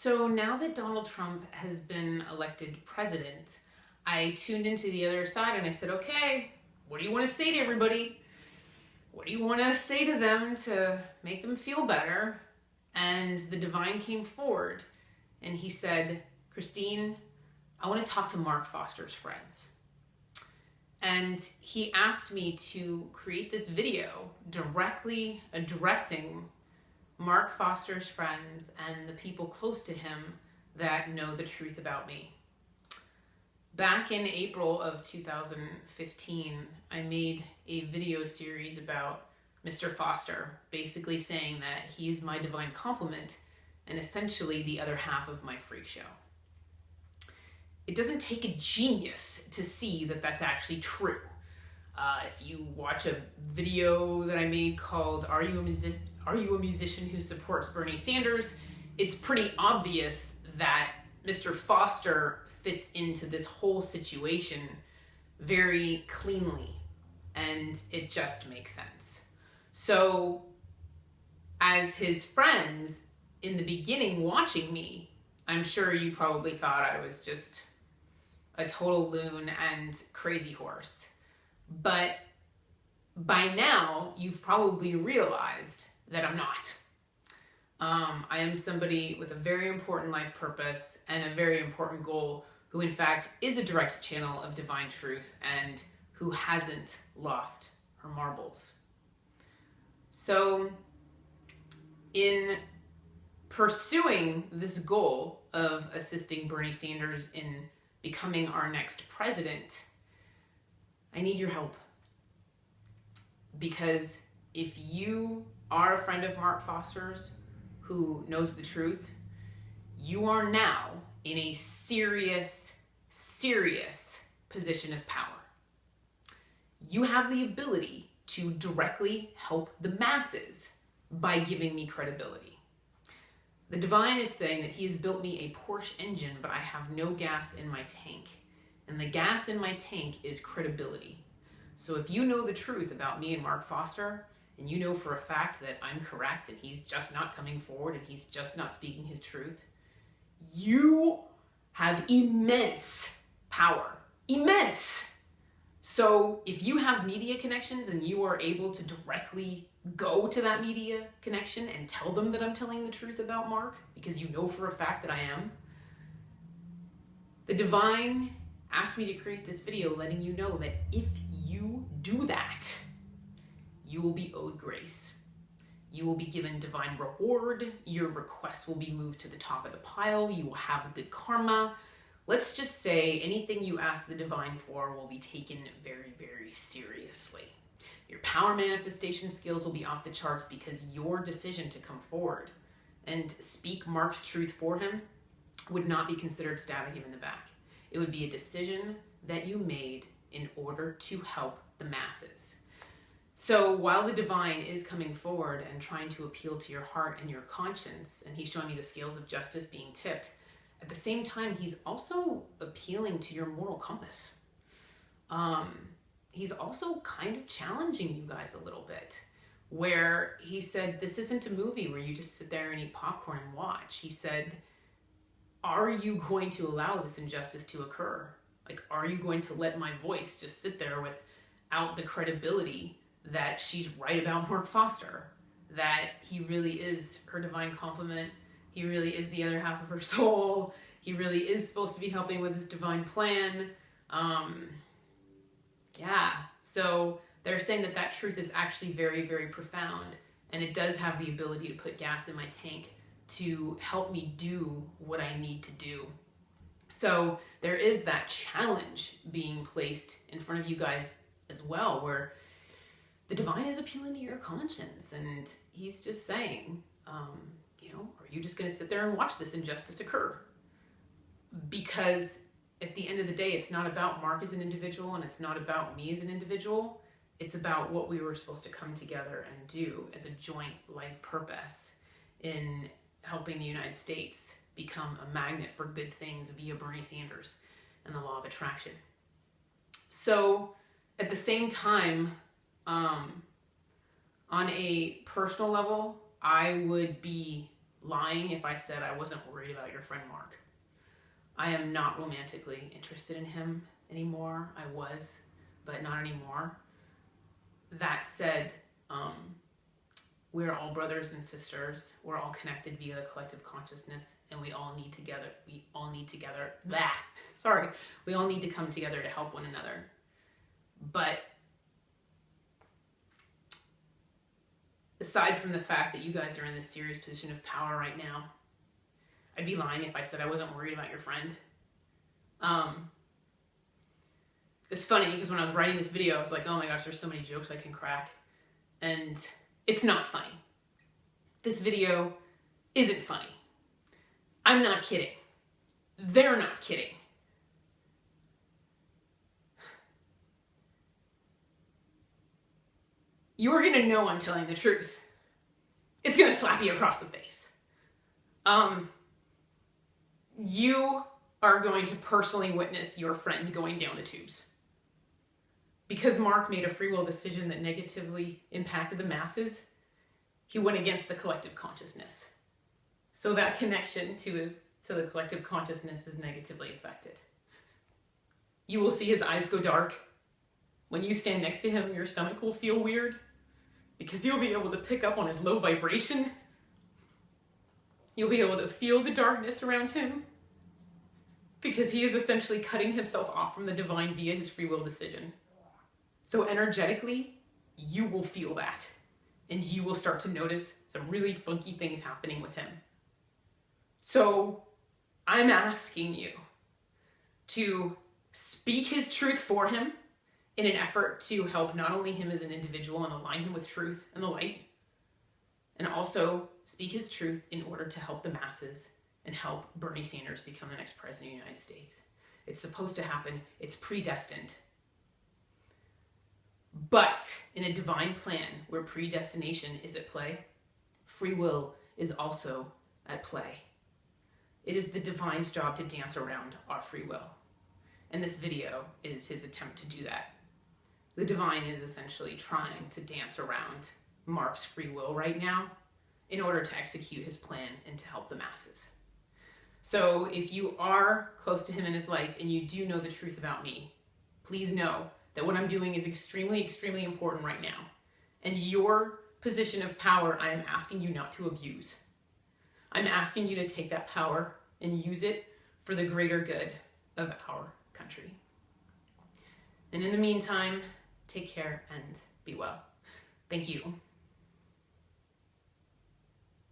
So now that Donald Trump has been elected president, I tuned into the other side and I said, okay, what do you want to say to everybody? What do you want to say to them to make them feel better? And the divine came forward and he said, Christine, I want to talk to Mark Foster's friends. And he asked me to create this video directly addressing Mark Foster's friends and the people close to him that know the truth about me. Back in April of 2015, I made a video series about Mr. Foster, basically saying that he is my divine complement and essentially the other half of my freak show. It doesn't take a genius to see that that's actually true. If you watch a video that I made called Are You a Musician Who Supports Bernie Sanders? It's pretty obvious that Mr. Foster fits into this whole situation very cleanly, and it just makes sense. So, as his friends in the beginning watching me, I'm sure you probably thought I was just a total loon and crazy horse. But by now, you've probably realized that I'm not. I am somebody with a very important life purpose and a very important goal who in fact is a direct channel of divine truth and who hasn't lost her marbles. So in pursuing this goal of assisting Bernie Sanders in becoming our next president, I need your help. Because if you are a friend of Mark Foster's who knows the truth, you are now in a serious position of power. You have the ability to directly help the masses by giving me credibility. The divine is saying that he has built me a Porsche engine, but I have no gas in my tank. And the gas in my tank is credibility. So if you know the truth about me and Mark Foster, and you know for a fact that I'm correct and he's just not coming forward and he's just not speaking his truth, you have immense power. Immense! So if you have media connections and you are able to directly go to that media connection and tell them that I'm telling the truth about Mark, because you know for a fact that I am, the divine asked me to create this video letting you know that if you do that, you will be owed grace. You will be given divine reward. Your requests will be moved to the top of the pile. You will have good karma. Let's just say anything you ask the divine for will be taken very, very seriously. Your power manifestation skills will be off the charts because your decision to come forward and speak Mark's truth for him would not be considered stabbing him in the back. It would be a decision that you made in order to help the masses. So while the divine is coming forward and trying to appeal to your heart and your conscience, and he's showing you the scales of justice being tipped, at the same time, he's also appealing to your moral compass. He's also kind of challenging you guys a little bit, where he said, this isn't a movie where you just sit there and eat popcorn and watch. He said, are you going to allow this injustice to occur? Like, are you going to let my voice just sit there without the credibility that she's right about Mark Foster, that he really is her divine complement, he really is the other half of her soul, he really is supposed to be helping with his divine plan. So they're saying that that truth is actually very, very profound, and it does have the ability to put gas in my tank to help me do what I need to do. So there is that challenge being placed in front of you guys as well, where the divine is appealing to your conscience, and he's just saying, are you just going to sit there and watch this injustice occur? Because at the end of the day, it's not about Mark as an individual, and it's not about me as an individual. It's about what we were supposed to come together and do as a joint life purpose in helping the United States become a magnet for good things via Bernie Sanders and the law of attraction. So at the same time, on a personal level, I would be lying if I said I wasn't worried about your friend Mark. I am not romantically interested in him anymore. I was, but not anymore. That said, we're all brothers and sisters. We're all connected via the collective consciousness, and we all need together. We all need to come together to help one another. But aside from the fact that you guys are in this serious position of power right now, I'd be lying if I said I wasn't worried about your friend. It's funny because when I was writing this video, I was like, oh my gosh, there's so many jokes I can crack. And it's not funny. This video isn't funny. I'm not kidding. They're not kidding. You're gonna know I'm telling the truth. It's gonna slap you across the face. You are going to personally witness your friend going down the tubes. Because Mark made a free will decision that negatively impacted the masses, he went against the collective consciousness. So that connection to the collective consciousness is negatively affected. You will see his eyes go dark. When you stand next to him, your stomach will feel weird because you'll be able to pick up on his low vibration. You'll be able to feel the darkness around him because he is essentially cutting himself off from the divine via his free will decision. So energetically, you will feel that, and you will start to notice some really funky things happening with him. So I'm asking you to speak his truth for him in an effort to help not only him as an individual and align him with truth and the light, and also speak his truth in order to help the masses and help Bernie Sanders become the next president of the United States. It's supposed to happen. It's predestined. But in a divine plan where predestination is at play, free will is also at play. It is the divine's job to dance around our free will. And this video is his attempt to do that. The divine is essentially trying to dance around Mark's free will right now in order to execute his plan and to help the masses. So if you are close to him in his life and you do know the truth about me, please know that what I'm doing is extremely, extremely important right now. And your position of power, I am asking you not to abuse. I'm asking you to take that power and use it for the greater good of our country. And in the meantime, take care and be well. Thank you.